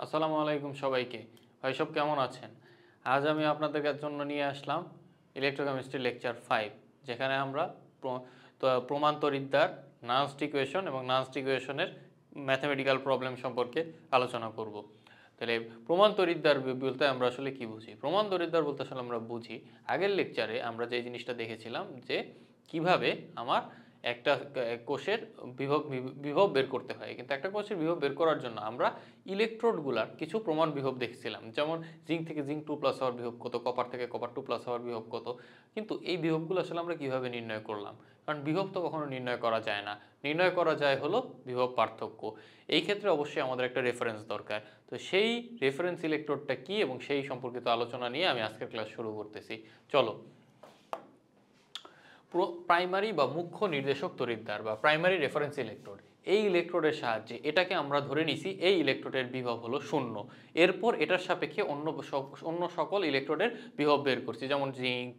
আসসালামু আলাইকুম সবাইকে। ভাই সব কেমন আছেন? আজ আমি আপনাদের জন্য নিয়ে আসলাম ইলেকট্রোকেমিস্ট্রি লেকচার 5, যেখানে আমরা প্রমাণ তড়িৎদ্বার, নান্সড ইকুয়েশন এবং নান্সড ইকুয়েশনের ম্যাথমেটিক্যাল প্রবলেম সম্পর্কে আলোচনা করব। তাহলে প্রমাণ তড়িৎদ্বার বলতে আমরা আসলে কি বুঝি? প্রমাণ তড়িৎদ্বার বলতে আসলে আমরা বুঝি, আগের লেকচারে আমরা যে জিনিসটা দেখেছিলাম যে কিভাবে আমার একটা কোষের বিভব বের করতে হয়। কিন্তু একটা কোষের বিভব বের করার জন্য আমরা ইলেকট্রোডগুলার কিছু প্রমাণ বিভব দেখছিলাম, যেমন জিঙ্ক থেকে জিঙ্ক 2+ হওয়ার বিভব কত, কপার থেকে কপার 2+ হওয়ার বিভব কত। কিন্তু এই বিভবগুলো আসলে আমরা কিভাবে নির্ণয় করলাম? কারণ বিভব তো কখনো নির্ণয় করা যায় না, নির্ণয় করা যায় হলো বিভব পার্থক্য। এই ক্ষেত্রে অবশ্যই আমাদের একটা রেফারেন্স দরকার। তো সেই রেফারেন্স ইলেকট্রোডটা কি এবং সেই সম্পর্কিত আলোচনা নিয়ে আমি আজকের ক্লাস শুরু করতেছি। চলো। প্রাইমারি বা মুখ্য নির্দেশক তড়িৎদ্বার বা প্রাইমারি রেফারেন্স ইলেকট্রোড, এই ইলেকট্রোডের সাহায্যে এটাকে আমরা ধরে নিছি এই ইলেকট্রোডের বিভব হলো 0। এরপর এটার সাপেক্ষে অন্য সকল ইলেকট্রোডের বিভব বের করছি, যেমন জিঙ্ক,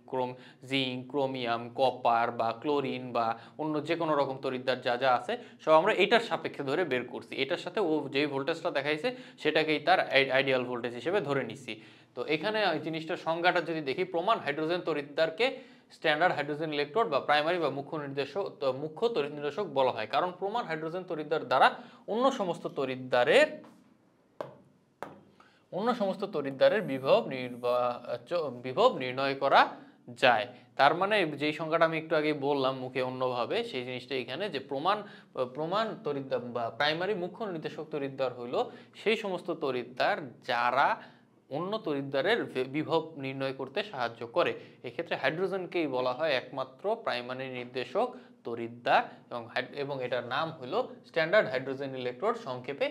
ক্রোমিয়াম, কপার বা ক্লোরিন বা অন্য যে কোনো রকম তড়িৎদ্বার যা যা আছে সব আমরা এটার সাপেক্ষে ধরে বের করছি। এটার সাথে ও যেই ভোল্টেজটা দেখাইছে সেটাকেই তার আইডিয়াল ভোল্টেজ হিসেবে ধরে নিছি। তো এখানে এই জিনিসটার সংজ্ঞাটা যদি দেখি, প্রমাণ হাইড্রোজেন তড়িৎদ্বারকে স্ট্যান্ডার্ড হাইড্রোজেন ইলেকট্রোড বা প্রাইমারি বা মুখ্য তড়িৎ নির্দেশক বলা হয়, কারণ প্রমাণ হাইড্রোজেন তড়িৎদ্বার দ্বারা অন্য সমস্ত তড়িৎদ্বারের বিভব নির্ণয় করা যায়। তার মানে যেই সংখ্যাটা আমি একটু আগে বললাম মুখে অন্যভাবে, সেই জিনিসটা এখানে যে প্রমাণ তড়িৎদ্বার বা প্রাইমারি মুখ্য নির্দেশক তড়িৎদ্বার হইল সেই সমস্ত তড়িৎদ্বার যারা অন্য তড়িৎদ্বারের বিভব নির্ণয় করতে সাহায্য করে। এক্ষেত্রে হাইড্রোজেনকেই বলা হয় একমাত্র প্রাইমারি নির্দেশক তড়িৎদ্বার এবং এটার নাম হলো স্ট্যান্ডার্ড হাইড্রোজেন ইলেকট্রোড, সংক্ষেপে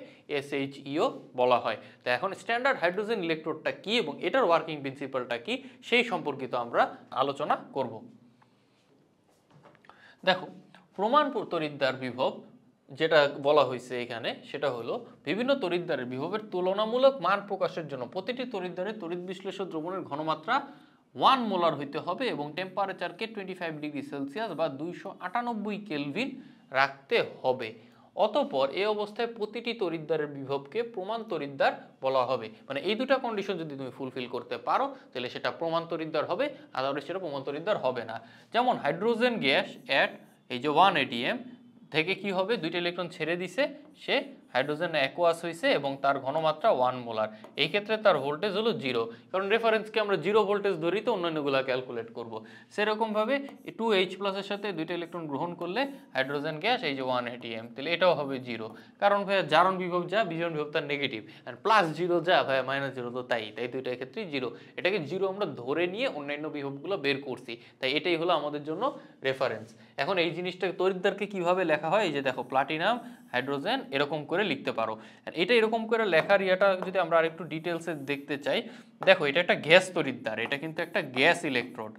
SHEO বলা হয়। তো এখন স্ট্যান্ডার্ড হাইড্রোজেন ইলেকট্রোডটা কি এবং এটার ওয়ার্কিং প্রিন্সিপালটা কি সেই সম্পর্কিত আমরা আলোচনা করব। দেখো, প্রমাণ তড়িৎদ্বার বিভব যেটা বলা হয়েছে এখানে সেটা হলো বিভিন্ন তড়িৎদ্বারের বিভবের তুলনামূলক মান প্রকাশের জন্য প্রতিটি তড়িৎদ্বারের তড়িৎ বিশ্লেষ্য দ্রবণের ঘনমাত্রা 1 মোলার হইতে হবে এবং টেম্পারেচারকে 25 ডিগ্রি সেলসিয়াস বা 298 কেলভিন রাখতে হবে। অতঃপর এই অবস্থায় প্রতিটি তড়িৎদ্বারের বিভবকে প্রমাণ তড়িৎদ্বার বলা হবে। মানে এই দুটো কন্ডিশন যদি তুমি ফুলফিল করতে পারো তাহলে সেটা প্রমাণ তড়িৎদ্বার হবে, আদারওয়াইজ সেটা প্রমাণ তড়িৎদ্বার হবে না। যেমন হাইড্রোজেন গ্যাস এট এই যে 1 ATM থেকে কি হবে, দুইটা ইলেকট্রন ছেড়ে দিছে, সে হাইড্রোজেন অ্যাকুয়াস হয়েছে এবং তার ঘনমাত্রা 1 মোলার। এই ক্ষেত্রে তার ভোল্টেজ হলো 0, কারণ রেফারেন্সকে আমরা 0 ভোল্টেজ ধরি তো অন্যান্যগুলো ক্যালকুলেট করব। সেরকমভাবে 2H+ এর সাথে দুইটা ইলেকট্রন গ্রহণ করলে হাইড্রোজেন গ্যাস এই যে 1 ATM, তাহলে এটাও হবে 0, কারণ ভাইয়া জারণ বিভব যা বিজন বিভব তার নেগেটিভ, আর +0 যা ভাইয়া -0 তো তাই দুইটার ক্ষেত্রেই 0। এটাকে 0 আমরা ধরে নিয়ে অন্যান্য বিভবগুলো বের করছি, তাই এটাই হলো আমাদের জন্য রেফারেন্স। এখন এই জিনিসটা তড়িৎদ্বারকে কিভাবে লেখা হয়, এই যে দেখো প্লাটিনাম হাইড্রোজেন এরকম করে লিখতে পারো। এটা এরকম করে লেখার ইয়েটা যদি আমরা আরেকটু ডিটেলসে দেখতে চাই, দেখো এটা একটা গ্যাস তড়িৎদ্বার, এটা কিন্তু একটা গ্যাস ইলেকট্রোড।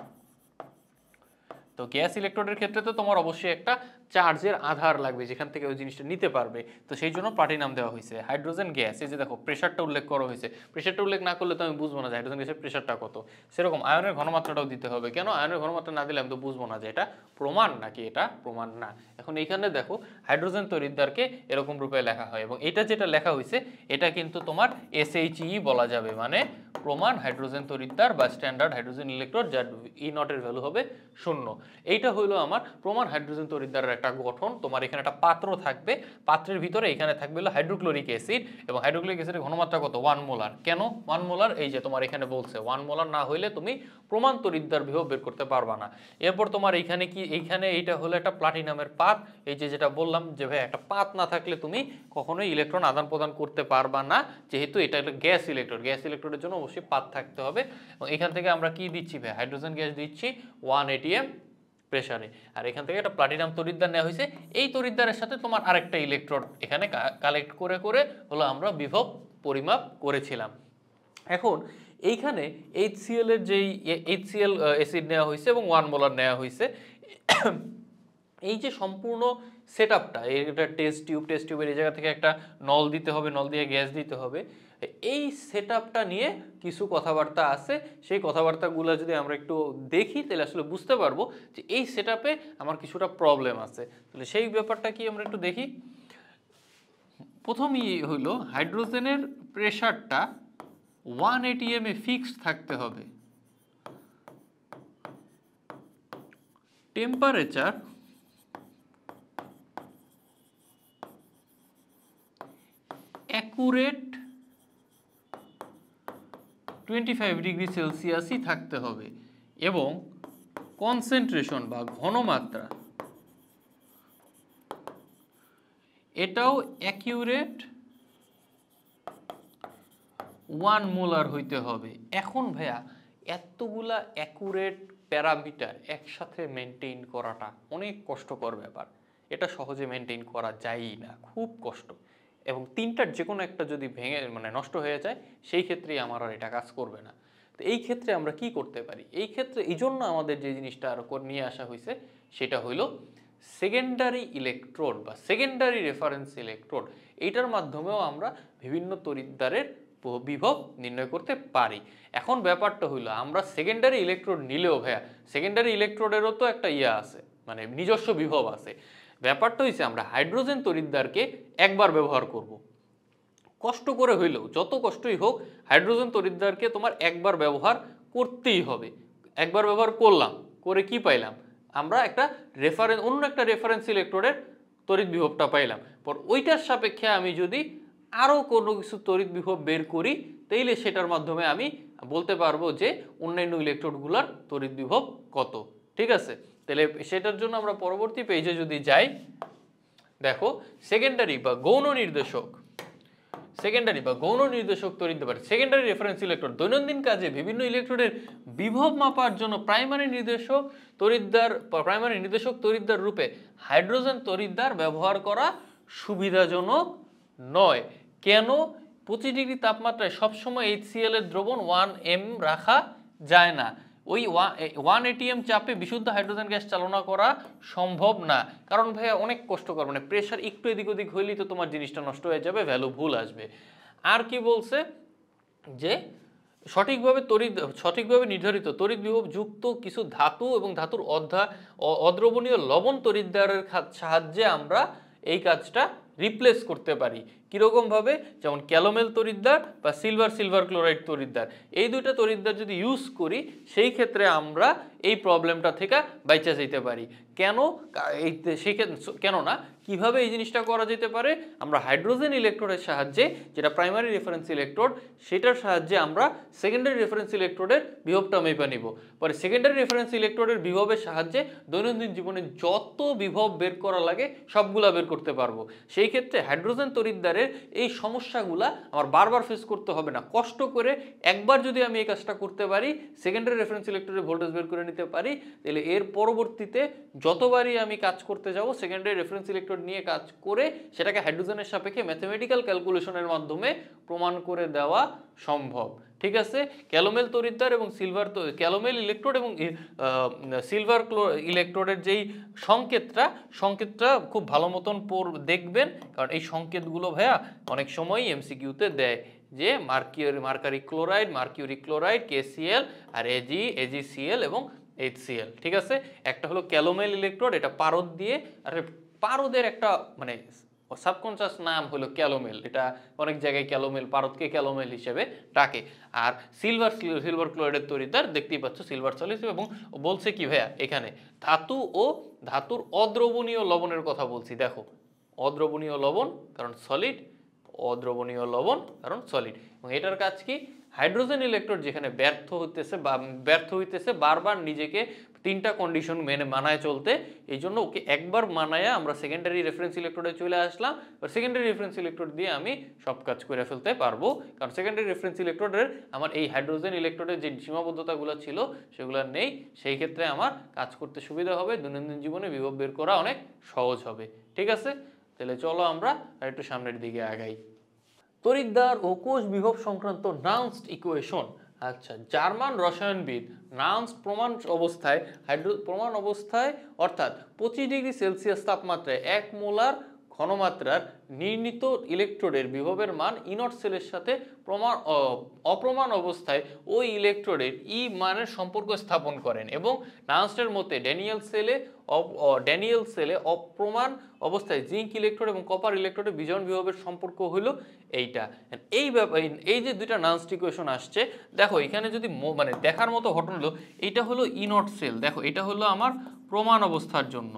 তো গ্যাস ইলেকট্রোডের ক্ষেত্রে তো তোমার অবশ্যই একটা চার্জের আধার লাগবে যেখান থেকে ওই জিনিসটা নিতে পারবে, তো সেই জন্য প্লাটিনাম দেওয়া হয়েছে। হাইড্রোজেন গ্যাস, এই যে দেখো প্রেশারটা উল্লেখ করা হয়েছে, প্রেশারটা উল্লেখ না করলে তো আমি বুঝবো না যে হাইড্রোজেন গ্যাসের প্রেশারটা কত। সেরকম আয়নের ঘনমাত্রাটাও দিতে হবে, কেন আয়নের ঘনমাত্রা না দিলে আমি তো বুঝবো না যে এটা প্রমাণ নাকি এটা প্রমাণ না। এখন এইখানে দেখো হাইড্রোজেন তড়িৎদ্বারকে এরকম রূপে লেখা হয় এবং এটা যেটা লেখা হয়েছে এটা কিন্তু তোমার SHE বলা যাবে, মানে প্রমাণ হাইড্রোজেন তড়িৎদ্বার বা স্ট্যান্ডার্ড হাইড্রোজেন ইলেকট্রোড, যার E0 এর ভ্যালু হবে 0। এইটা হলো আমার প্রমাণ হাইড্রোজেন তড়িৎদ্বারের একটা গঠন। তোমার এখানে একটা পাত্র থাকবে, পাত্রের ভিতরে এখানে থাকবে হলো হাইড্রোক্লোরিক অ্যাসিড এবং হাইড্রোক্লোরিক অ্যাসিডের ঘনমাত্রা কত, 1 মোলার। কেন 1 মোলার, এই যে তোমার এখানে বলছে 1 মোলার না হইলে তুমি প্রমাণ তড়িৎদ্বার বিভব বের করতে পারবা না। এরপর তোমার এইখানে কি, এইখানে এইটা হলো একটা প্লাটিনামের পাত, এই যে যেটা বললাম যে ভাই একটা পাত না থাকলে তুমি কখনোই ইলেকট্রন আদান প্রদান করতে পারবা না, যেহেতু এটা একটা গ্যাস ইলেকট্রোড। গ্যাস ইলেকট্রোডের জন্য অবশ্যই পাত থাকতে হবে এবং এখান থেকে আমরা কি দিচ্ছি ভাই, হাইড্রোজেন গ্যাস দিচ্ছি 1 ATM প্রেসারে, আর এখান থেকে একটা প্লাটিনাম তড়িৎদ্বার নেওয়া হয়েছে। এই তড়িৎদ্বারের সাথে তোমার আরেকটা ইলেকট্রোড এখানে কালেক্ট করে করে হলো আমরা বিভব পরিমাপ করেছিলাম। এখন এইখানে HCl এর যেই HCl অ্যাসিড নেওয়া হয়েছে এবং 1 মোলার নেওয়া হয়েছে, এই যে সম্পূর্ণ সেটআপটা, এটা টেস্ট টিউবের এই জায়গা থেকে একটা নল দিতে হবে, নল দিয়ে গ্যাস দিতে হবে। এই সেটআপটা নিয়ে কিছু কথাবার্তা আছে, সেই কথাবার্তাগুলো যদি আমরা একটু দেখি তাহলে আসলে বুঝতে পারবো যে এই সেটআপে আমার কিছুটা প্রবলেম আছে। তাহলে সেই ব্যাপারটা কি আমরা একটু দেখি। প্রথমই হলো হাইড্রোজেনের প্রেসারটা 1 atm এ ফিক্সড থাকতে হবে, টেম্পারেচার অ্যাকুরেট 25 ডিগ্রি সেলসিয়াসই থাকতে হবে এবং কনসেন্ট্রেশন বা ঘনমাত্রা এটাও অ্যাকিউরেট 1 মোলার হইতে হবে। এখন ভাইয়া এতগুলা অ্যাকুরেট প্যারামিটার একসাথে মেনটেন করাটা অনেক কষ্টকর ব্যাপার, এটা সহজে মেনটেন করা যায়ই না, খুব কষ্ট। এবং তিনটার যে কোনো একটা যদি ভেঙে মানে নষ্ট হয়ে যায় সেই ক্ষেত্রেই আমার আর এটা কাজ করবে না। তো এই ক্ষেত্রে আমরা কি করতে পারি? এই ক্ষেত্রে এই জন্য আমাদের যে জিনিসটা আর নিয়ে আসা হয়েছে সেটা হইল সেকেন্ডারি ইলেকট্রোড বা সেকেন্ডারি রেফারেন্স ইলেকট্রোড। এইটার মাধ্যমেও আমরা বিভিন্ন তড়িৎদ্বারের বিভব নির্ণয় করতে পারি। এখন ব্যাপারটা হইলো আমরা সেকেন্ডারি ইলেকট্রোড নিলেও ভাইয়া সেকেন্ডারি ইলেকট্রোডেরও তো একটা ইয়ে আছে, মানে নিজস্ব বিভব আছে। ব্যাপারটা হইছে আমরা হাইড্রোজেন তড়িৎদ্বারকে একবার ব্যবহার করব, কষ্ট করে হইলেও, যত কষ্টই হোক হাইড্রোজেন তড়িৎদ্বারকে তোমার একবার ব্যবহার করতেই হবে। একবার ব্যবহার করলাম, করে কি পাইলাম? আমরা একটা অন্য একটা রেফারেন্স ইলেকট্রোডের তড়িৎ বিভবটা পাইলাম। পর ওইটার সাপেক্ষে আমি যদি আরও কোনো কিছু তড়িৎ বিভব বের করি তাইলে সেটার মাধ্যমে আমি বলতে পারবো যে অন্যান্য ইলেকট্রোডগুলোর তড়িৎ বিভব কত। ঠিক আছে, তাহলে সেটার জন্য আমরা পরবর্তী পেজে যদি যাই, দেখো সেকেন্ডারি বা গৌণ নির্দেশক তড়িৎদ্বার, সেকেন্ডারি রেফারেন্স ইলেকট্রোড দৈনন্দিন কাজে বিভিন্ন ইলেকট্রোডের বিভব মাপার জন্য প্রাইমারি নির্দেশক তড়িৎদ্বার রূপে হাইড্রোজেন তড়িৎদ্বার ব্যবহার করা সুবিধাজনক নয়। কেন? 25 ডিগ্রি তাপমাত্রায় সবসময় HCl এর দ্রবণ 1m রাখা যায় না। ওই 1 atm চাপে বিশুদ্ধ হাইড্রোজেন গ্যাস চালনা করা সম্ভব না, কারণ ভাইয়া অনেক কষ্টকর, মানে প্রেশার একটু এদিক ওদিক হইলেই তো তোমার জিনিসটা নষ্ট হয়ে যাবে, ভ্যালু ভুল আসবে। আর কি বলছে যে সঠিকভাবে নির্ধারিত তড়িৎ বিভব যুক্ত কিছু ধাতু এবং ধাতুর অদ্রবণীয় লবণ তড়িৎদ্বারের সাহায্যে আমরা এই কাজটা রিপ্লেস করতে পারি। কিরকম ভাবে? যেমন ক্যালোমেল তড়িৎদ্বার বা সিলভার ক্লোরাইড তড়িৎদ্বার, এই দুইটা তড়িৎদ্বার যদি ইউজ করি সেই ক্ষেত্রে আমরা এই প্রবলেমটা থেকে বাইচা যেতে পারি। কেন? কেননা কিভাবে এই জিনিসটা করা যেতে পারে? আমরা হাইড্রোজেন ইলেকট্রোডের সাহায্যে, যেটা প্রাইমারি রেফারেন্স ইলেকট্রোড, সেটার সাহায্যে আমরা সেকেন্ডারি রেফারেন্স ইলেকট্রোডের বিভবটা মেপে নিব। পরে সেকেন্ডারি রেফারেন্স ইলেকট্রোডের বিভবের সাহায্যে দৈনন্দিন জীবনে যত বিভব বের করা লাগে সবগুলা বের করতে পারবো। সেই ক্ষেত্রে হাইড্রোজেন তড়িৎদ্বারের এই সমস্যাগুলা আমার বারবার ফেস করতে হবে না। কষ্ট করে একবার যদি আমি এই কাজটা করতে পারি, সেকেন্ডারি রেফারেন্স ইলেকট্রোডের ভোল্টেজ বের করে নিতে পারি, তাহলে এর পরবর্তীতে যতবারই আমি কাজ করতে যাব সেকেন্ডারি রেফারেন্স ইলেকট্রোড নিয়ে কাজ করে সেটাকে হাইড্রোজেনের সাপেক্ষে ম্যাথমেটিক্যাল ক্যালকুলেশনের মাধ্যমে প্রমাণ করে দেওয়া সম্ভব। ঠিক আছে, ক্যালোমেল তড়িৎদ্বার এবং ক্যালোমেল ইলেকট্রোড এবং সিলভার ইলেকট্রোডের যেই সংকেতটা খুব ভালো মতন দেখবেন, কারণ এই সংকেতগুলো ভাইয়া অনেক সময় এমসিকিউতে দেয় যে মার্কারি ক্লোরাইড KCl আর AgCl এবং HCl। ঠিক আছে, একটা হলো ক্যালোমেল ইলেকট্রোড, এটা পারদ দিয়ে, আর পারদের একটা মানে সাবকনশাস নাম হলো ক্যালোমেল, এটা অনেক জায়গায় পারদকে ক্যালোমেল হিসেবে ডাকে। আর সিলভার ক্লোরাইডের তড়িৎদ্বার দেখতেই পাচ্ছ সিলভার সলিড, এবং বলছে কি ভাইয়া এখানে ধাতু ও ধাতুর অদ্রবণীয় লবণের কথা বলছি। দেখো অদ্রবণীয় লবণ কারণ সলিড, এবং এটার কাজ কি? হাইড্রোজেন ইলেকট্রোড যেখানে ব্যর্থ হইতেছে বারবার নিজেকে তিনটা কন্ডিশন মানায় চলতে, এই জন্য ওকে একবার মানায়া আমরা সেকেন্ডারি রেফারেন্স ইলেকট্রোডে চলে আসলাম। সেকেন্ডারি রেফারেন্স ইলেকট্রোড দিয়ে আমি সব কাজ করে ফেলতে পারবো, কারণ সেকেন্ডারি রেফারেন্স ইলেকট্রোডের আমার এই হাইড্রোজেন ইলেকট্রোডের যে সীমাবদ্ধতাগুলো ছিল সেগুলো নেই। সেই ক্ষেত্রে আমার কাজ করতে সুবিধা হবে, দৈনন্দিন জীবনে বিভব বের করা অনেক সহজ হবে। ঠিক আছে, তাহলে চলো আমরা একটু সামনের দিকে আগাই। তড়িৎদ্বার ও কোষ বিভব সংক্রান্ত নাউন্সড ইকুয়েশন। আচ্ছা, জার্মান রসায়নবিদ নাউন্স প্রমাণ অবস্থায় অর্থাৎ 25 ডিগ্রি সেলসিয়াস তাপমাত্রায় 1 মোলার ঘনমাত্রার নির্ণীত ইলেকট্রোডের বিভবের মান ইনট সেলের সাথে অপ্রমাণ অবস্থায় ওই ইলেকট্রোডের ই মানের সম্পর্ক স্থাপন করেন এবং নার্নস্টের মতে ড্যানিয়েল সেলে অপ্রমাণ অবস্থায় জিঙ্ক ইলেকট্রোড এবং কপার ইলেকট্রোডের বিজন বিভবের সম্পর্ক হলো এইটা। এই যে দুইটা নার্নস্ট ইকুয়েশন আসছে, দেখো এখানে যদি মানে দেখার মতো ঘটনা হলো, এইটা হলো ইনট সেল, দেখো এটা হলো আমার প্রমাণ অবস্থার জন্য,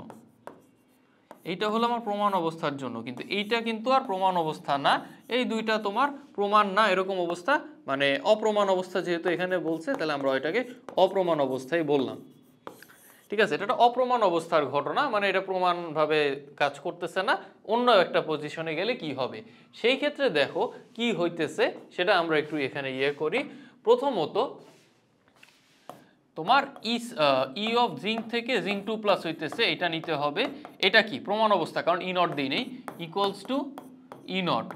এইটা হলো আমার প্রমাণ অবস্থার জন্য, কিন্তু এইটা কিন্তু আর প্রমাণ অবস্থা না, এই দুইটা তোমার প্রমাণ না এরকম অবস্থা, মানে অপ্রমাণ অবস্থা যেহেতু এখানে বলছে তাহলে আমরা এটাকে অপ্রমাণ অবস্থায় বললাম। ঠিক আছে, এটা একটা অপ্রমাণ অবস্থার ঘটনা, মানে এটা প্রমাণভাবে কাজ করতেছে না, অন্য একটা পজিশনে গেলে কি হবে সেই ক্ষেত্রে দেখো কি হইতেছে সেটা আমরা একটু এখানে করি। প্রথমত তোমার ই অফ জিঙ্ক থেকে জিঙ্ক 2+ হইতেছে, এটা নিতে হবে, এটা কি প্রমাণ অবস্থা কারণ ই নট দিই নেই, equals to E not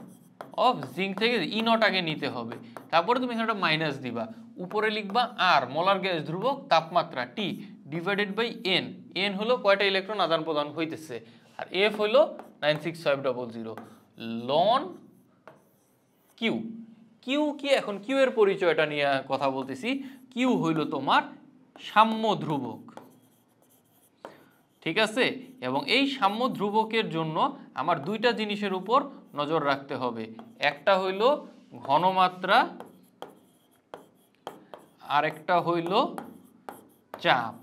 of zinc থেকে ই নট আগে নিতে হবে, তারপরে তুমি এখানে একটা মাইনাস দিবা, উপরে লিখবা আর মোলার গ্যাস ধ্রুবক তাপমাত্রা T divided by N, N হলো কয়টা ইলেকট্রন আদান প্রদান হইতেছে, আর এফ হলো 96500 লন কিউ। কিউ কি, এখন কিউ এর পরিচয়টা নিয়ে কথা বলতেছি। কিউ হইল তোমার সাম্য ধ্রুবক, ঠিক আছে, এবং এই সাম্য ধ্রুবকের জন্য আমার দুইটা জিনিসের উপর নজর রাখতে হবে, একটা হইল ঘনমাত্রা আর একটা হইল চাপ।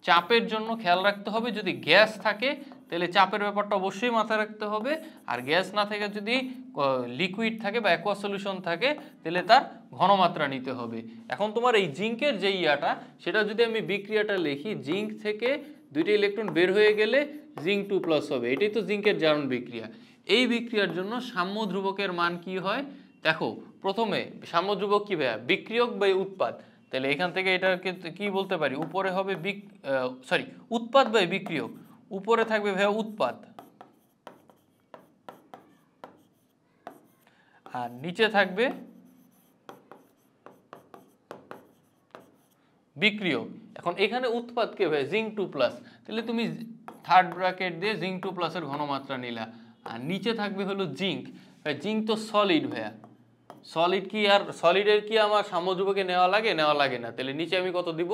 চাপের জন্য খেয়াল রাখতে হবে যদি গ্যাস থাকে তাহলে চাপের ব্যাপারটা অবশ্যই মাথায় রাখতে হবে, আর গ্যাস না থেকে যদি লিকুইড থাকে বা অ্যাকোয়া সলিউশন থাকে তাহলে তার ঘনমাত্রা নিতে হবে। এখন তোমার এই জিঙ্কের যে ইয়াটা সেটা যদি আমি বিক্রিয়াটা লিখি, জিঙ্ক থেকে দুইটা ইলেকট্রন বের হয়ে গেলে জিঙ্ক 2+ হবে, এটাই তো জিঙ্কের জারণ বিক্রিয়া। এই বিক্রিয়ার জন্য সাম্য ধ্রুবকের মান কি হয় দেখো, প্রথমে সাম্য ধ্রুবক কি ভাইয়া, বিক্রিয়ক বাই উৎপাদ, তাহলে এখান থেকে এটাকে কি বলতে পারি, উপরে হবে উৎপাদ বাই বিক্রিয়ক, উপরে থাকবে ভাইয়া উৎপাদ আর নিচে থাকবে বিক্রিয়ক। এখন এখানে উৎপাদকে ভাই জিঙ্ক 2+, তাহলে তুমি থার্ড ব্র্যাকেট দিয়ে জিঙ্ক 2+ এর ঘনমাত্রা নিলা, আর নিচে থাকবে হলো জিঙ্ক, জিঙ্ক তো সলিড ভাইয়া, সলিড কি আর সলিডের কি আমার সাম্য ধ্রুবকে নেওয়া লাগে, নেওয়া লাগে না, তাহলে নিচে আমি কত দিব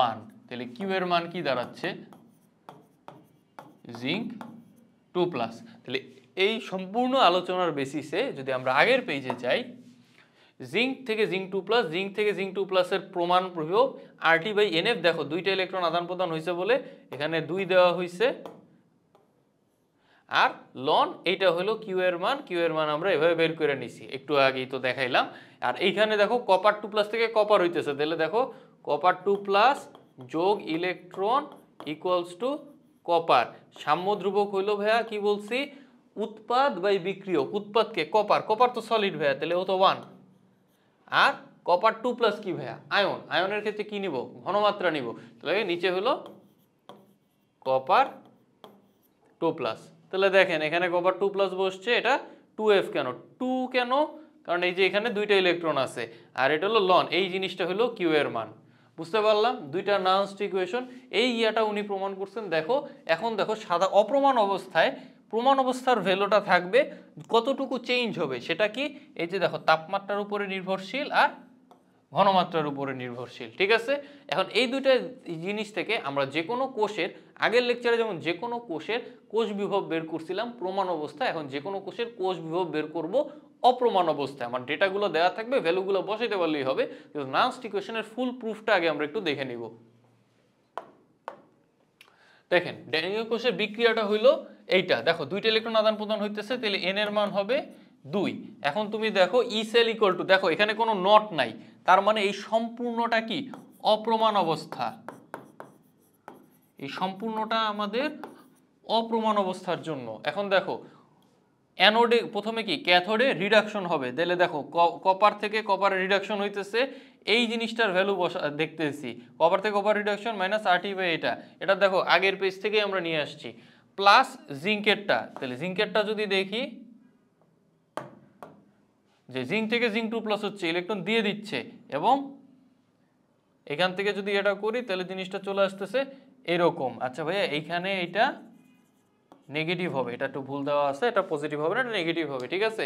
1, তাহলে কিউ এর মান কি দাঁড়াচ্ছে জিঙ্ক 2+। তাহলে এই সম্পূর্ণ আলোচনার বেসিসে যদি আমরা আগের পেজে যাই, জিঙ্ক থেকে জিঙ্ক 2+, জিঙ্ক থেকে জিঙ্ক 2+ এর প্রমাণ প্রয়োগ RT/NF, দেখো দুইটা ইলেকট্রন আদান প্রদান হয়েছে বলে এখানে 2 দেওয়া হয়েছে, আর লন এইটা হলো কিউ এর মান, কিউ এর মান আমরা এভাবে বের করে নিছি, একটু আগেই তো দেখাইলাম। আর এইখানে দেখো কপার 2+ থেকে কপার হইতেছে, তাহলে দেখো কপার 2+ যোগ ইলেকট্রন ইকুয়ালস টু কপার, সাম্য ধ্রুবক হইলো ভাইয়া কি বলছি উৎপাদ বাই বিক্রিয়ক, উৎপাদকে কপার, কপার তো সলিড ভাইয়া তাহলে ও তো 1, আর কপার 2+ কি ভাইয়া আয়ন, আয়নের ক্ষেত্রে কি নিব ঘনমাত্রা নিব, তাহলে নিচে হলো কপার 2+। তাহলে দেখেন এখানে কপার 2+ বসছে, এটা 2F কেন, 2 কেন, কারণ এই যে এখানে দুইটা ইলেকট্রন আছে, আর এটা হলো লন, এই জিনিসটা হলো কিউ এর মান, বুঝতে পারলাম দুইটা নার্নস্ট ইকুয়েশন, এই ইয়াটা উনি প্রমাণ করছেন। দেখো এখন দেখো সাদা অপ্রমাণ অবস্থায় প্রমাণ অবস্থার ভ্যালুটা থাকবে, কতটুকু চেঞ্জ হবে সেটা কি, এই যে দেখো তাপমাত্রার উপরে নির্ভরশীল আর ঘনমাত্রার উপরে নির্ভরশীল, ঠিক আছে। এখন এই দুইটা জিনিস থেকে আমরা যে কোনো কোষের, আগের লেকচারে যেমন যে কোনো কোষের কোষ বিভব বের করছিলাম প্রমাণ অবস্থা, এখন যে কোনো কোষের কোষ বিভব বের করব অপ্রমাণ অবস্থায়, আমার ডেটাগুলো দেওয়া থাকবে, ভ্যালুগুলো বসাইতে পারলেই হবে, কিন্তু নার্নস্ট ইকুয়েশনের ফুল প্রুফটা আগে আমরা একটু দেখে নিব। দেখেন ড্যানিয়েল কোষের বিক্রিয়াটা হইলো এইটা, দেখো দুইটা ইলেকট্রন আদান প্রদান হইতেছে, তাহলে এন এর মান হবে 2। এখন তুমি দেখো ই সেল ইকুয়াল টু, দেখো এখানে কোনো নট নাই, তার মানে এই সম্পূর্ণটা কি অপ্রমাণ অবস্থা, এই সম্পূর্ণটা আমাদের অপ্রমাণ অবস্থার জন্য। এখন দেখো অ্যানোডে প্রথমে কি ক্যাথোডে রিডাকশন হবে, তাহলে দেখো কপার থেকে কপারে রিডাকশন হইতেছে, এই জিনিসটার ভ্যালু দেখতেছি, কপার থেকে কপার রিডাকশন মাইনাস RT/, এটা দেখো আগের পেজ থেকে আমরা নিয়ে আসছি, প্লাস জিঙ্কেরটা, তাহলে জিঙ্কেরটা যদি দেখি যে জিঙ্ক থেকে জিঙ্ক 2+ হচ্ছে, ইলেকট্রন দিয়ে দিচ্ছে, এবং এখান থেকে যদি এটা করি তাহলে জিনিসটা চলে আসতেছে এরকম। আচ্ছা ভাইয়া এইখানে এটা নেগেটিভ হবে, এটা একটু ভুল দেওয়া আছে, এটা পজিটিভ হবে না, এটা নেগেটিভ হবে, ঠিক আছে।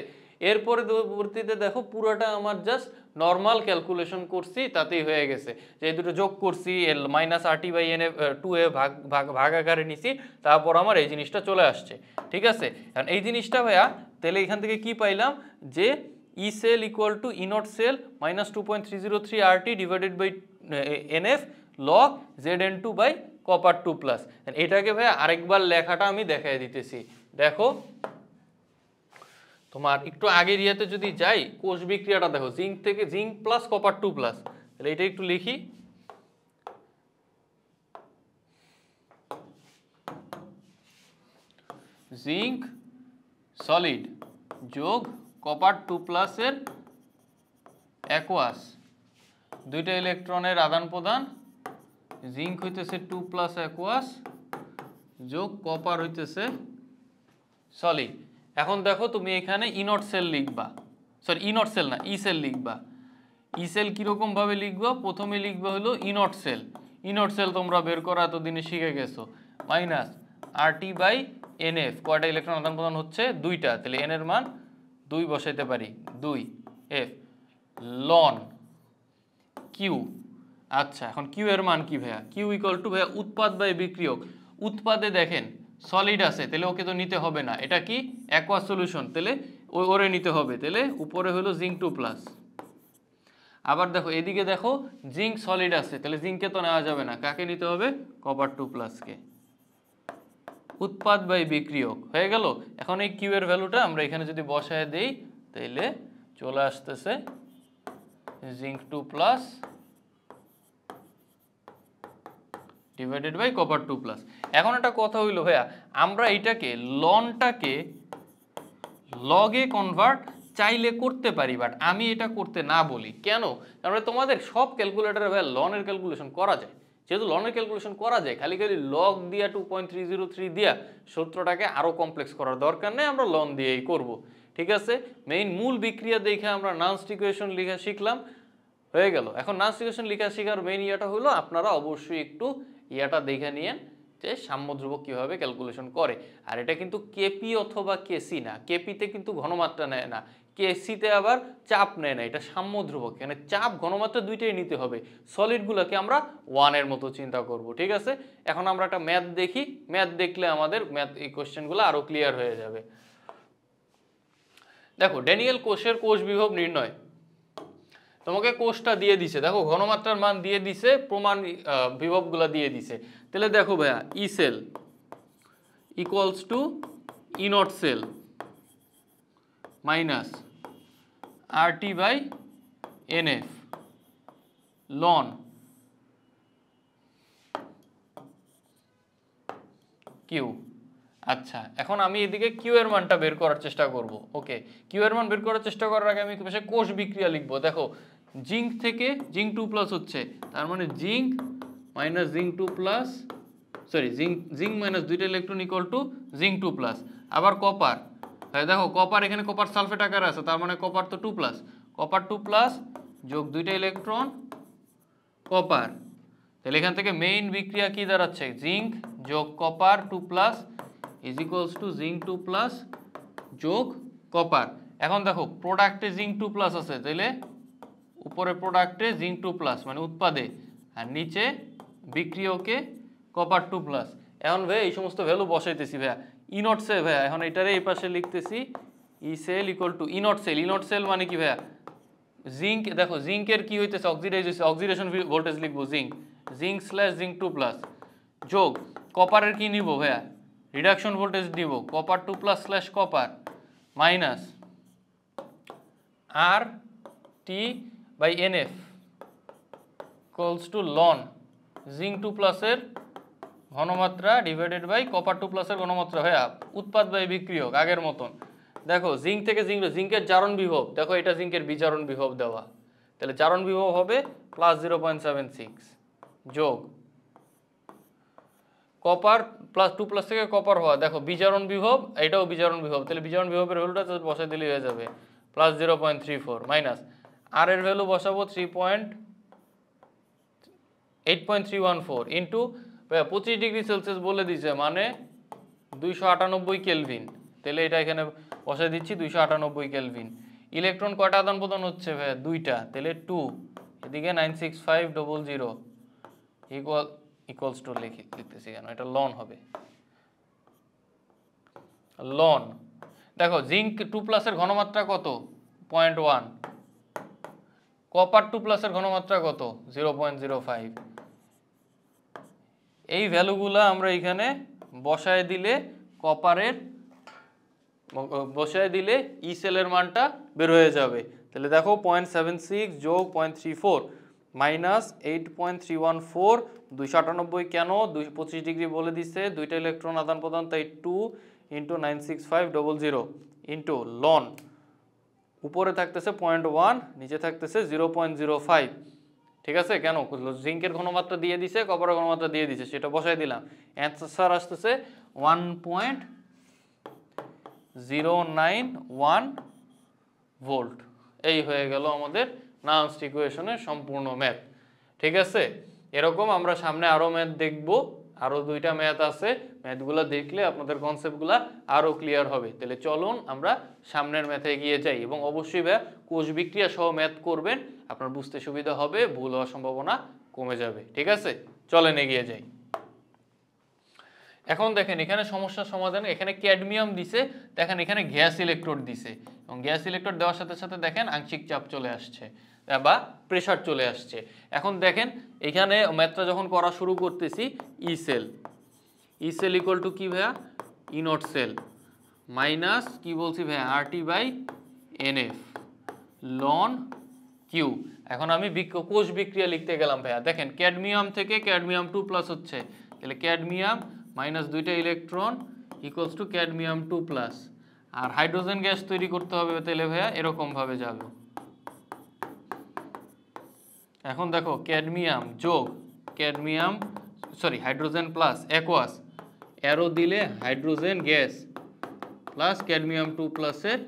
এরপরে পরবর্তীতে দেখো পুরোটা আমার জাস্ট নর্মাল ক্যালকুলেশন করছি, তাতেই হয়ে গেছে, যে এই দুটো যোগ করছি, L minus R T by N A 2a ভাগ ভাগ ভাগ আকারে নিছি, তারপর আমার এই জিনিসটা চলে আসছে, ঠিক আছে। কারণ এই জিনিসটা ভাইয়া তাহলে এখান থেকে কি পাইলাম, যে E cell equal to E not cell minus 2.303 RT divided by NF log ZN2 by copper 2 plus. এটাকে ভাই আরেকবার লেখাটা আমি দেখাই দিতেছি, দেখো তোমার একটু আগের ইয়াতে যদি যাই, কোষ বিক্রিয়াটা দেখো, জিঙ্ক থেকে জিঙ্ক প্লাস কপার 2 প্লাস, তাহলে এটা একটু লিখি, জিঙ্ক সলিড যোগ কপার 2 প্লাসের অ্যাকুয়াস, দুইটা ইলেকট্রনের আদান প্রদান, জিঙ্ক হইতেছে 2 প্লাস অ্যাকুয়াস যোগ কপার হইতেছে সলিড। এখন দেখো তুমি এখানে ইনট সেল লিখবা, সরি ইনট সেল না, ই সেল লিখবা। ই সেল কিরকম ভাবে লিখবা, প্রথমে লিখবা হলো ইনট সেল, ইনট সেল তোমরা বের করা এতদিনে শিখে গেছো, মাইনাস RT বাই NF, কয়টা ইলেকট্রন আদান প্রদান হচ্ছে, দুইটা, তাহলে n এর মান 2 বসাইতে পারি, 2f লন কিউ। আচ্ছা এখন কিউ এর মান কি ভাইয়া, কিউ ইকুয়াল টু ভাইয়া উৎপাদ বাই বিক্রিয়ক, উৎপাদে দেখেন সলিড আছে, তাহলে ওকে তো নিতে হবে না, এটা কি অ্যাকোয়াস সলিউশন, তাহলে ওরে নিতে হবে, তাহলে উপরে হলো জিঙ্ক 2 প্লাস। আবার দেখো এদিকে দেখো জিঙ্ক সলিড আছে, তাহলে জিঙ্ককে তো নেওয়া যাবে না, কাকে নিতে হবে, কপার 2 প্লাসকে। উৎপাদ বাই বিক্রিয়ক হয়ে গেল। এখন এই কিউ এর ভ্যালুটা আমরা এখানে যদি বসায় দেই, তাহলে চলে আসতেছে zinc 2 plus divided by copper 2 plus. এখন একটা কথা হইলো ভাইয়া, আমরা এটাকে লনটাকে লগে কনভার্ট চাইলে করতে পারি, বাট আমি এটা করতে না বলি, কেন, কারণ তোমাদের সব ক্যালকুলেটরে ভাইয়া লনের ক্যালকুলেশন করা যায়, যেহেতু লনের ক্যালকুলেশন করা যায়, খালি খালি লগ দিয়া 2.303 দিয়া সূত্রটাকে আরো কমপ্লেক্স করার দরকার নেই, আমরা লন দিয়েই করব, ঠিক আছে। মেইন মূল বিক্রিয়া দেখে আমরা নান্সড ইকুয়েশন লেখা শিখলাম, হয়ে গেল। এখন নান্সড ইকুয়েশন লেখা শেখার মেইন ইয়াটা হলো আপনারা অবশ্যই একটু ইয়াটা দেখে নিয়েন যে সাম্য ধ্রুবক কিভাবে ক্যালকুলেশন করে। আর এটা কিন্তু কেপি অথবা কেসি না, কেপিতে কিন্তু ঘনমাত্রা নেয় না, কেসিতে আবার চাপ নেয় না, এটা সাম্য ধ্রুবক, এখানে চাপ ঘনমাত্রা দুইটাই নিতে হবে। সলিডগুলোকে আমরা ওয়ানের মতো চিন্তা করব, ঠিক আছে। এখন আমরা একটা ম্যাথ দেখি, ম্যাথ দেখলে আমাদের ম্যাথ এই কোশ্চেনগুলো আরো ক্লিয়ার হয়ে যাবে। দেখো ড্যানিয়েল কোষের কোষ বিভব নির্ণয়, তোমাকে কোষটা দিয়ে দিছে, দেখো ঘনমাত্রার মান দিয়ে দিছে, প্রমাণ বিভবগুলো দিয়ে দিছে, তাহলে দেখো ভাইয়া E cell equals to E not cell minus RT by NF ln Q. আচ্ছা এখন আমি এদিকে কিউ এর মানটা বের করার চেষ্টা করব, ওকে। কিউ এর মান বের করার চেষ্টা করার আগে আমি কোষ বিক্রিয়া লিখবো। দেখো জিঙ্ক থেকে জিঙ্ক 2 প্লাস হচ্ছে, তার মানে zinc minus zinc 2 plus, sorry zinc minus দুইটা electron equal to zinc 2 plus. আবার কপার, দেখো কপার এখানে কপার সালফেট আকারে আছে, তার মানে কপার তো 2 প্লাস, কপার 2 প্লাস যোগ দুইটা ইলেকট্রন কপার, তাহলে এখান থেকে মেইন বিক্রিয়া কি দাঁড়াচ্ছে, জিঙ্ক যোগ copper 2 plus is equals to zinc 2 plus যোগ কপার। এখন দেখো প্রোডাক্টে জিঙ্ক 2 প্লাস আছে, তাহলে উপরে প্রোডাক্টে জিঙ্ক 2 প্লাস মানে উৎপাদে, আর নিচে বিক্রিয়কে কপার 2 প্লাস। এখন ভাই এই সমস্ত ভ্যালু বসাইতেছি ভাইয়া, ই নট সেল ভাইয়া, এখন এটারে এই পাশে লিখতেছি E cell equal to E not cell, E not cell মানে কি ভাইয়া, জিঙ্ক, দেখো জিঙ্কের কি হইতেছে অক্সিডেশন ভোল্টেজ লিখবো জিঙ্ক স্ল্যাশ জিঙ্ক 2 প্লাস যোগ কপারের কি নিব ভাইয়া, রিডাকশন ভোল্টেজ নিব copper 2 plus slash copper minus RT by NF equals to ln zinc 2 প্লাসের ঘনমাত্রা ডিভাইডেড বাই কপার 2 প্লাসের ঘনমাত্রা, ভাইয়া উৎপাদ বাই বিক্রিয়ক আগের মতন। দেখো জিঙ্ক থেকে জিঙ্কের জারণ বিভব, দেখো এটা জিঙ্কের বিজারণ বিভব দেওয়া, তাহলে জারণ বিভব হবে প্লাস 0.76 যোগ কপার প্লাস 2 প্লাস থেকে কপার হওয়া, দেখো বিজারণ বিভব, এটাও বিজারণ বিভব, তাহলে বিজারণ বিভবের ভ্যালুটা বসাই দিলেই হয়ে যাবে প্লাস 0.34 মাইনাস আর এর ভ্যালু বসাবো 8.314 ইন্টু 25 ডিগ্রি সেলসিয়াস বলে দিছে, মানে 298 কেলভিন, তাহলে এটা এখানে বসাই দিচ্ছি 298 কেলভিন। ইলেকট্রন কয়টা আদান প্রদান হচ্ছে ভাইয়া? 2টা, তাহলে 2 এদিকে 96500 ইকুয়ালস টু লিখতেছি কেন, এটা লন হবে। লন দেখো জিঙ্ক 2+ এর ঘনমাত্রা কত? 0.1। কপার 2+ এর ঘনমাত্রা কত? 0.05। এই ভ্যালুগুলো আমরা এখানে বসায় দিলে কপারের ই সেলের মানটা বের হয়ে যাবে। তাহলে দেখো 0.76 যোগ 0.34 মাইনাস 8.314, 298 কেন? 25 ডিগ্রি বলে দিচ্ছে, 2টা ইলেকট্রন আদান প্রদান, তাই 2 × 96500 ইন্টু লন, উপরে থাকতেছে 0.1, নিচে থাকতেছে 0.05। ঠিক আছে? কেন? জিঙ্কের ঘনমাত্রা দিয়ে দিছে, কপারের ঘনমাত্রা দিয়ে দিছে, সেটা বসাই দিলাম। অ্যান্সার আসতেছে 1.091 ভোল্ট। এই হয়ে গেল আমাদের নার্মস ইকুয়েশনের সম্পূর্ণ ম্যাথ। ঠিক আছে? এরকম আমরা সামনে আরো ম্যাথ দেখব, আরো 2টা ম্যাথ আছে, ম্যাথগুলো দেখলে আপনাদের কনসেপ্টগুলো আরো ক্লিয়ার হবে। তাহলে চলুন আমরা সামনের ম্যাথে এগিয়ে যাই, এবং অবশ্যই ভাই কোষ বিক্রিয়া সহ ম্যাথ করবেন, আপনার বুঝতে সুবিধা হবে, ভুল হওয়ার সম্ভাবনা কমে যাবে। ঠিক আছে? চলেন এগিয়ে যাই। এখন দেখেন এখানে সমস্যার সমাধান, এখানে ক্যাডমিয়াম দিছে, দেখেন এখানে গ্যাস ইলেকট্রোড দিছে, এবং গ্যাস ইলেকট্রোড দেওয়ার সাথে সাথে দেখেন আংশিক চাপ চলে আসছে বা প্রেসার চলে আসছে। এখন দেখেন এখানে ম্যাথটা যখন করা শুরু করতেছি, ই সেল ইকুয়াল টু কি ভাইয়া? ই নট সেল মাইনাস কি বলছি ভাইয়া? RT/NF loan Q. এখন আমি কোষ বিক্রিয়া লিখতে গেলাম ভাইয়া, দেখেন ক্যাডমিয়াম থেকে ক্যাডমিয়াম 2+ হচ্ছে, তাহলে ক্যাডমিয়াম মাইনাস 2টা ইলেকট্রন ইকুয়ালস টু ক্যাডমিয়াম 2+, আর হাইড্রোজেন গ্যাস তৈরি করতে হবে, তাহলে ভাইয়া এরকম ভাবে যাবে। এখন দেখো ক্যাডমিয়াম যোগ cadmium hydrogen plus aqueous, arrow দিলে হাইড্রোজেন গ্যাস প্লাস ক্যাডমিয়াম 2+ এর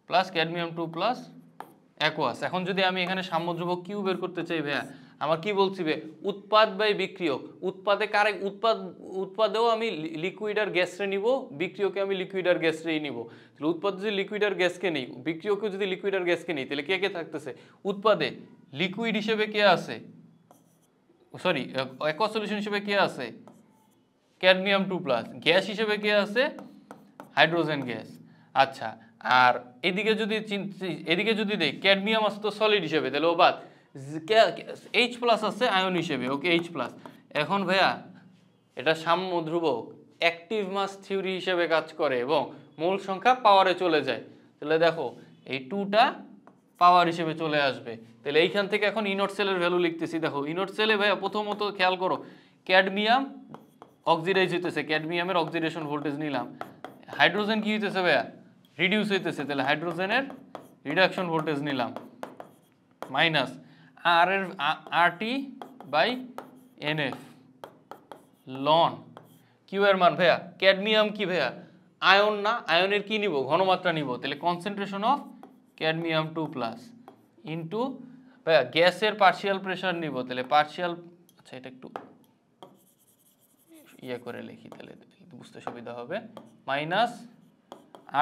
প্লাস ক্যাডমিয়াম 2+ অ্যাকোয়াস। এখন যদি আমি এখানে সাম্যধ্রুবক কিউ বের করতে চাই ভাইয়া, আমার কি বলছি ভাই? উৎপাদ বাই বিক্রিয়ক। উৎপাদেও আমি লিকুইড আর গ্যাসরে নিব, বিক্রিয়কে আমি লিকুইড আর গ্যাসরেই নিব। তাহলে উৎপাদ যদি লিকুইড আর গ্যাসকে নেই, বিক্রিয়কেও যদি লিকুইড আর গ্যাসকে নেই, তাহলে কে কে থাকতেছে? উৎপাদে লিকুইড হিসেবে কে আছে? অ্যাকোয়াস সলিউশন হিসেবে কে আছে? ক্যাডমিয়াম 2+। গ্যাস হিসেবে কে আছে? Hydrogen gas. আচ্ছা, আর এদিকে যদি দেই ক্যাডমিয়াম আছে তো সলিড হিসেবে, তাহলে ও বাদ। H+ আছে আয়ন হিসেবে, ওকে H+। এখন ভাইয়া এটা সাম্য ধ্রুবক অ্যাক্টিভ মাস থিওরি হিসেবে কাজ করে এবং মূল সংখ্যা পাওয়ারে চলে যায়। তাহলে দেখো এই 2টা পাওয়ার হিসেবে চলে আসবে। তাহলে এইখান থেকে এখন ইনট সেলের ভ্যালু লিখতেছি। দেখো ইনট সেলে ভাইয়া প্রথমত খেয়াল করো, ক্যাডমিয়াম অক্সিডাইজ হইতেছে, ক্যাডমিয়ামের অক্সিডেশন ভোল্টেজ নিলাম। হাইড্রোজেন কি হইতেছে ভাইয়া? রিডিউস হইতেছে, তাহলে হাইড্রোজেনের রিডাকশন ভোল্টেজ নিলাম মাইনাস RT/NF লন কিউ এর মান ভাইয়া। ক্যাডমিয়াম কি ভাইয়া? আয়ন না, আয়নের কি নিব? ঘনমাত্রা নিব, তাহলে কনসেন্ট্রেশন অফ ক্যাডমিয়াম 2+ ইন্টু ভাইয়া গ্যাসের পার্শিয়াল প্রেসার নিব, তাহলে পার্শিয়াল, আচ্ছা এটা একটু ইয়ে করে লিখি তাহলে বুঝতে সুবিধা হবে, মাইনাস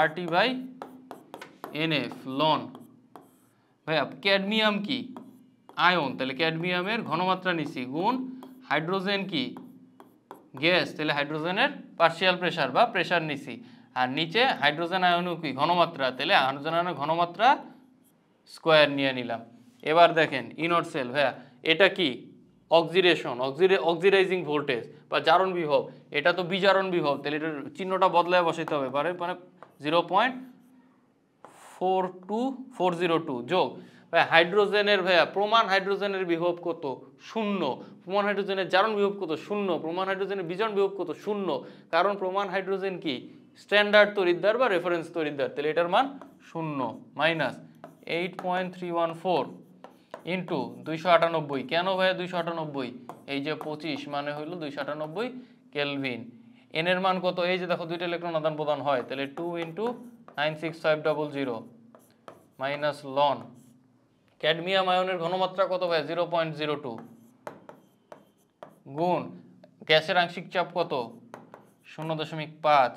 RT/NF লন ভাইয়া ক্যাডমিয়াম কি? আয়ন, তাহলে ক্যাডমিয়ামের ঘনমাত্রা নিছি গুণ হাইড্রোজেন কি? গ্যাস, তাহলে হাইড্রোজেনের পার্শিয়াল প্রেসার বা প্রেসার নিছি, আর নিচে হাইড্রোজেন আয়ন কি? ঘনমাত্রা, তাহলে হাইড্রোজেন আয়নের ঘনমাত্রা স্কোয়ার নিয়ে নিলাম। এবার দেখেন ইনট সেল ভাইয়া, এটা কি? অক্সিডাইজিং ভোল্টেজ বা জারণ বিভব, এটা তো বিজারণ বিভব, তাহলে এটার চিহ্নটা বদলায় বসাইতে হবে, মানে 0.42402 যোগ ভাইয়া হাইড্রোজেনের ভাইয়া প্রমাণ হাইড্রোজেনের বিভব কত? 0। প্রমাণ হাইড্রোজেনের জারণ বিভব কত? 0। প্রমাণ হাইড্রোজেনের বিজারণ বিভব কত? 0। কারণ প্রমাণ হাইড্রোজেন কি? স্ট্যান্ডার্ড তড়িৎদ্বার বা রেফারেন্স তড়িৎদ্বার, তাহলে এটার মান 0 মাইনাস 8.314 ইন্টু 298। কেন ভাইয়া 298? এই যে 25 মানে হইলো 298 কেলভিন। এন এর মান কত? এই যে দেখো 2টা ইলেকট্রন আদান প্রদান হয়, তাহলে 2 × 96500 মাইনাস লন ক্যাডমিয়াম আয়নের ঘনমাত্রা কত ভাইয়া? 0.02 গুণ গ্যাসের আংশিক চাপ কত? 0.5।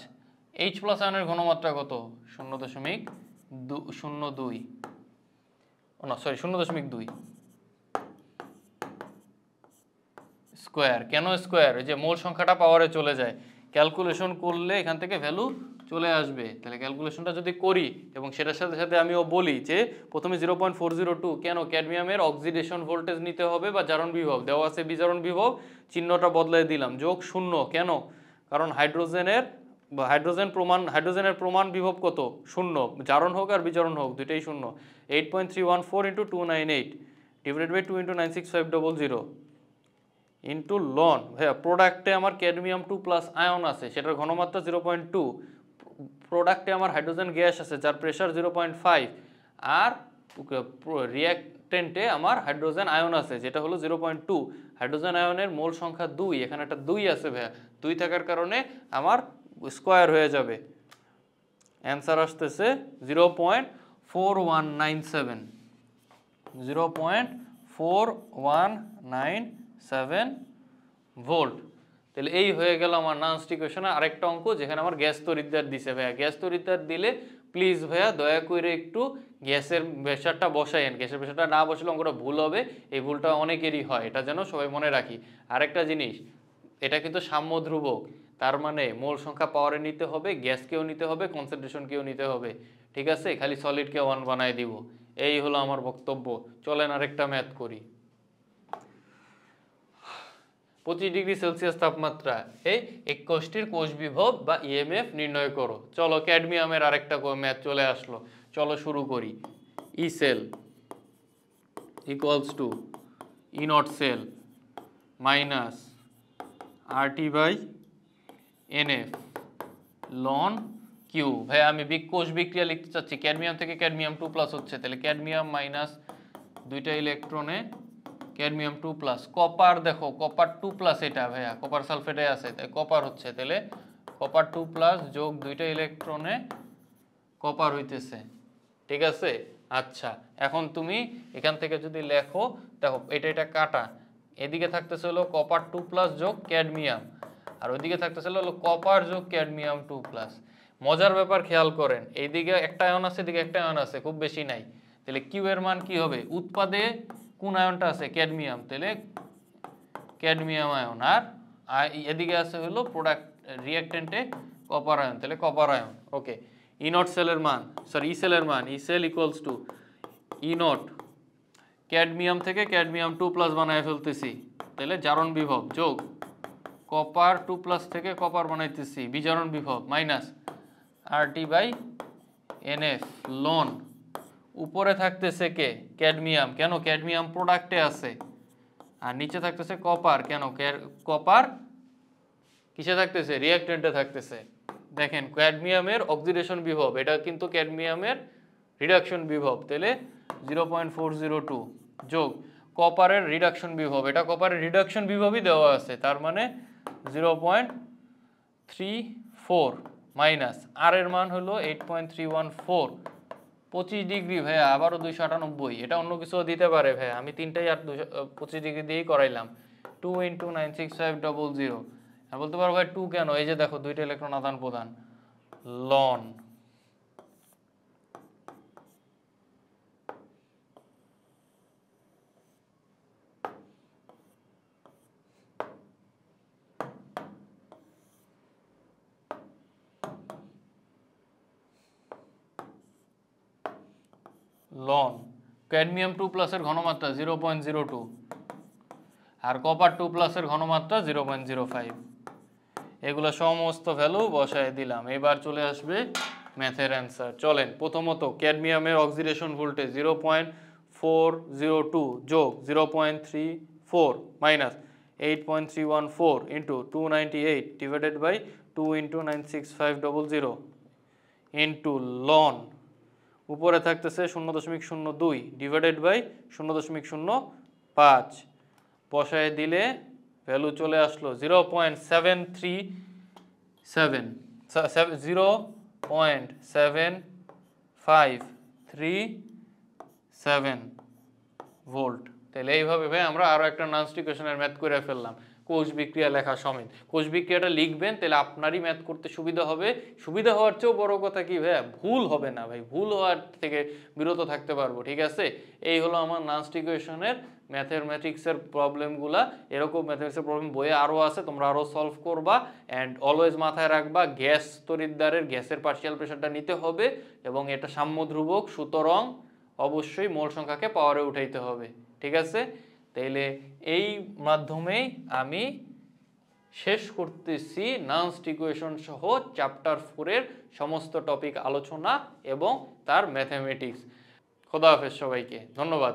H প্লাস আয়নের ঘনমাত্রা কত? 0.02, না সরি 0.2 স্কোয়ার। কেন স্কোয়ার? ওই যে মোল সংখ্যাটা পাওয়ারে চলে যায়, ক্যালকুলেশন করলে এখান থেকে ভ্যালু চলে আসবে। তাহলে ক্যালকুলেশনটা যদি করি এবং সেটার সাথে সাথে আমিও বলি যে প্রথমে 0.402, কেন? ক্যাডমিয়ামের অক্সিডেশন ভোল্টেজ নিতে হবে বা জারণ বিভব দেওয়া আছে, বিজারণ বিভব চিহ্নটা বদলাই দিলাম, যোগ 0। কেন? কারণ হাইড্রোজেনের প্রমাণ বিভব কত? 0, জারণ হোক আর বিজারণ হোক দুইটাই 0। 8.314 × 298 ডিভাইডেড বাই 2 × 96500 ইন্টু লন। ভাইয়া প্রোডাক্টে আমার ক্যাডমিয়াম 2+ আয়ন আছে, সেটার ঘনমাত্রা 0.2। প্রোডাক্টে আমার হাইড্রোজেন গ্যাস আছে যার প্রেশার 0.5, আর রিঅ্যাক্টেন্টে আমার হাইড্রোজেন আয়ন আছে যেটা হলো 0.2। হাইড্রোজেন আয়নের মোল সংখ্যা 2, এখানে একটা 2 আছে ভাইয়া, 2 থাকার কারণে আমার স্কোয়ার হয়ে যাবে। অ্যান্সার আসতেছে 0.4197, 0.4197 ভোল্ট। তাহলে এই হয়ে গেল আমার ননস্টিক কোয়েশনে আরেকটা অঙ্ক যেখানে আমার গ্যাস তড়িৎদ্বার দিছে। ভাইয়া গ্যাস তড়িৎদ্বার দিলে প্লিজ ভাইয়া দয়া করে একটু গ্যাসের প্রেশারটা বসাইন, গ্যাসের প্রেশারটা না বসালে অঙ্কটা ভুল হবে, এই ভুলটা অনেকেরই হয়, এটা যেন সবাই মনে রাখি। আরেকটা জিনিস, এটা কিন্তু সাম্য ধ্রুবক, তার মানে মোল সংখ্যা পাওয়ারে নিতে হবে, গ্যাসকেও নিতে হবে, কনসেন্ট্রেশনকেও নিতে হবে, ঠিক আছে? খালি সলিডকে 1 বানায় দিব। এই হলো আমার বক্তব্য। চলেন আরেকটা ম্যাথ করি। 25 ডিগ্রি সেলসিয়াস তাপমাত্রা এই এককোষটির কোষ বিভব বা ইএমএফ নির্ণয় করো। চলো ক্যাডমিয়ামের আরেকটা ম্যাথ চলে আসলো, চলো শুরু করি। E cell equals to E not cell minus RT by NF ln Q. ভাই আমি কোষ বিক্রিয়া লিখতে চাচ্ছি, ক্যাডমিয়াম থেকে ক্যাডমিয়াম 2+ হচ্ছে, তাহলে ক্যাডমিয়াম মাইনাস দুইটা ইলেকট্রনে ক্যাডমিয়াম 2+, কপার দেখো কপার 2+, এটা ভাইয়া কপার সালফেটে আছে তাই কপার হচ্ছে, তাহলে কপার 2+ যোগ দুইটা ইলেকট্রনে কপার হইতেছে, ঠিক আছে? আচ্ছা এখন তুমি এখান থেকে যদি লেখো, দেখো এটা কাটা, এদিকে থাকতেছে হলো কপার 2+ যোগ ক্যাডমিয়াম, আর ওইদিকে থাকতেছে হলো কপার যোগ ক্যাডমিয়াম 2+। মজার ব্যাপার খেয়াল করেন, এইদিকে একটা আয়ন আছে, এদিকে একটা আয়ন আছে, খুব বেশি নাই, তাহলে কিউ এর মান কি হবে? উৎপাদে কোন আয়নটা আছে? ক্যাডমিয়াম, তাহলে ক্যাডমিয়াম আয়ন, আর এদিকে আছে হলো প্রোডাক্ট রিঅ্যাক্টেন্টে কপার আয়ন, তাহলে copper ion. Okay, E not সেলের মান, সরি ই সেলের মান, E cell equals to E not cadmium থেকে ক্যাডমিয়াম 2+ বানায় ফেলতেছি, তাহলে জারণ বিভব যোগ কপার 2+ থেকে কপার বানাইতেছি বিজারণ বিভব মাইনাস আরটি বাই এনএফ লন। উপরে থাকতেছে কে? ক্যাডমিয়াম, কেন? ক্যাডমিয়াম প্রোডাক্টে আছে, আর নিচে থাকতেছে কপার, কেন? কপার কিসে থাকতেছে? রিঅ্যাক্টেন্টে থাকতেছে। দেখেন ক্যাডমিয়ামের অক্সিডেশন বিভব, এটা কিন্তু ক্যাডমিয়ামের রিডাকশন বিভব, তাহলে 0.402 যোগ কপারের রিডাকশন বিভব, এটা কপারের রিডাকশন বিভবই দেওয়া আছে, তার মানে 0.34 মাইনাস আর এর মান হলো 8.314। 25 ডিগ্রি ভাইয়া আবারও 298, এটা অন্য কিছুও দিতে পারে ভাইয়া, আমি তিনটাই আর 25 ডিগ্রি দিয়েই করাইলাম। 2 × 96500, আর বলতে পারো ভাই 2 কেন? এই যে দেখো দুইটা ইলেকট্রন আদান প্রদান, লন লন ক্যাডমিয়াম 2+ এর ঘনমাত্রা 0.02, আর কপার 2+ এর ঘনমাত্রা 0.05। এগুলো সমস্ত ভ্যালু বসায় দিলাম। এবার চলে আসবে ম্যাথের অ্যান্সার। চলেন প্রথমত ক্যাডমিয়ামের অক্সিডেশন ভোল্টেজ 0.402 যোগ 0.34 minus 8.314 into 298 divided by 2 × 96500 into লন, উপরে থাকতেছে 0.02 ডিভাইডেড বাই 0.05, বসায় দিলে ভ্যালু চলে আসলো 0.7537 ভোল্ট। তাহলে এইভাবে ভাই আমরা আরো একটা ননস্টিক কোয়েশনের ম্যাথ করে ফেললাম। কোষ বিক্রিয়া লেখা সমেত। কোষ বিক্রিয়াটা লিখবেন, তাহলে আপনারই ম্যাথ করতে সুবিধা হবে। সুবিধা হওয়ার চেয়েও বড় কথা কি ভাইয়া, ভুল হবে না ভাই, ভুল হওয়ার থেকে বিরত থাকতে পারবো। ঠিক আছে, এই হলো আমার নানস্ট ইকুয়েশনের ম্যাথমেটিক্সের প্রবলেমগুলা। এরকম ম্যাথমেটিক্সের প্রবলেম বইয়ে আরও আছে, তোমরা আরও সলভ করবা। অ্যান্ড অলওয়েজ মাথায় রাখবা গ্যাস তড়িৎদ্বারের গ্যাসের পার্শিয়াল প্রেশারটা নিতে হবে, এবং এটা সাম্য ধ্রুবক, সুতরাং অবশ্যই মোল সংখ্যাকে পাওয়ারে উঠাইতে হবে। ঠিক আছে, তাইলে এই মাধ্যমেই আমি শেষ করতেছি নানস্ট ইকুয়েশন সহ চ্যাপ্টার 4-এর সমস্ত টপিক আলোচনা এবং তার ম্যাথমেটিক্স। খোদা হাফেজ সবাইকে, ধন্যবাদ।